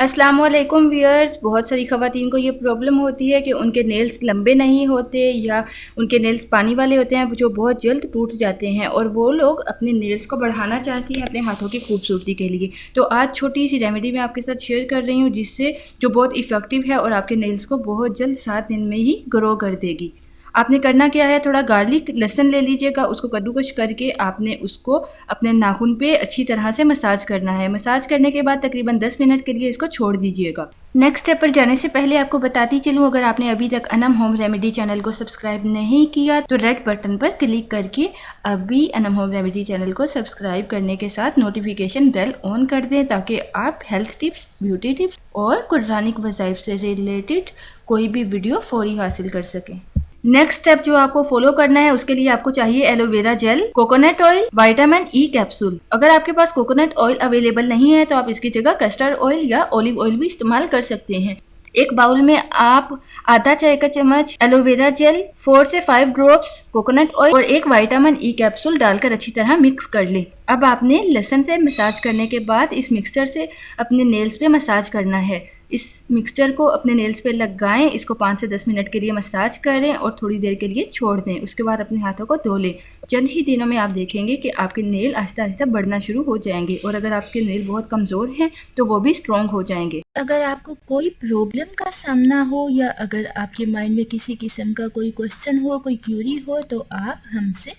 अस्सलामुअलैकुम व्यूअर्स। बहुत सारी ख़वातीन को ये प्रॉब्लम होती है कि उनके नेल्स लंबे नहीं होते या उनके नेल्स पानी वाले होते हैं जो बहुत जल्द टूट जाते हैं और वो लोग अपने नेल्स को बढ़ाना चाहती हैं अपने हाथों की खूबसूरती के लिए। तो आज छोटी सी रेमेडी मैं आपके साथ शेयर कर रही हूँ जिससे जो बहुत इफ़ेक्टिव है और आपके नेल्स को बहुत जल्द 7 दिन में ही ग्रो कर देगी। आपने करना क्या है, थोड़ा गार्लिक लहसुन ले लीजिएगा, उसको कद्दूकस करके आपने उसको अपने नाखून पे अच्छी तरह से मसाज करना है। मसाज करने के बाद तकरीबन 10 मिनट के लिए इसको छोड़ दीजिएगा। नेक्स्ट स्टेप पर जाने से पहले आपको बताती चलूँ, अगर आपने अभी तक अनम होम रेमेडी चैनल को सब्सक्राइब नहीं किया तो रेड बटन पर क्लिक करके अभी अनम होम रेमेडी चैनल को सब्सक्राइब करने के साथ नोटिफिकेशन बेल ऑन कर दें ताकि आप हेल्थ टिप्स, ब्यूटी टिप्स और कुरानिक वज़ाइफ से रिलेटेड कोई भी वीडियो फौरी हासिल कर सकें। नेक्स्ट स्टेप जो आपको फॉलो करना है उसके लिए आपको चाहिए aloe vera gel, coconut oil, vitamin E capsule. अगर आपके पास कोकोनट ऑयल अवेलेबल नहीं है तो आप इसकी जगह कस्टर्ड ऑयल या ऑलिव ऑयल भी इस्तेमाल कर सकते हैं। एक बाउल में आप आधा चाय का चम्मच एलोवेरा जेल, 4 से 5 ड्रॉप्स कोकोनट ऑयल और एक विटामिन ई कैप्सूल डालकर अच्छी तरह मिक्स कर लें। अब आपने लहसुन से मसाज करने के बाद इस मिक्सचर से अपने नेल्स पे मसाज करना है। इस मिक्सचर को अपने नेल्स पे लगाएं, इसको 5 से 10 मिनट के लिए मसाज करें और थोड़ी देर के लिए छोड़ दें। उसके बाद अपने हाथों को धो लें। चंद ही दिनों में आप देखेंगे कि आपके नेल आहिस्ता आहिस्ता बढ़ना शुरू हो जाएंगे और अगर आपके नेल बहुत कमज़ोर हैं तो वो भी स्ट्रॉन्ग हो जाएंगे। अगर आपको कोई प्रॉब्लम का सामना हो या अगर आपके माइंड में किसी किस्म का कोई क्वेश्चन हो, कोई क्यूरी हो, तो आप हमसे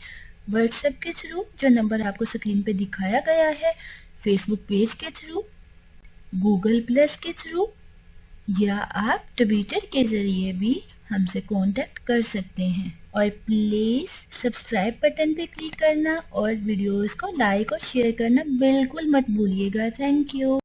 व्हाट्सएप के थ्रू, जो नंबर आपको स्क्रीन पे दिखाया गया है, फेसबुक पेज के थ्रू, गूगल प्लस के थ्रू या आप ट्विटर के ज़रिए भी हमसे कांटेक्ट कर सकते हैं। और प्लीज़ सब्सक्राइब बटन पे क्लिक करना और वीडियोस को लाइक और शेयर करना बिल्कुल मत भूलिएगा। Thank you.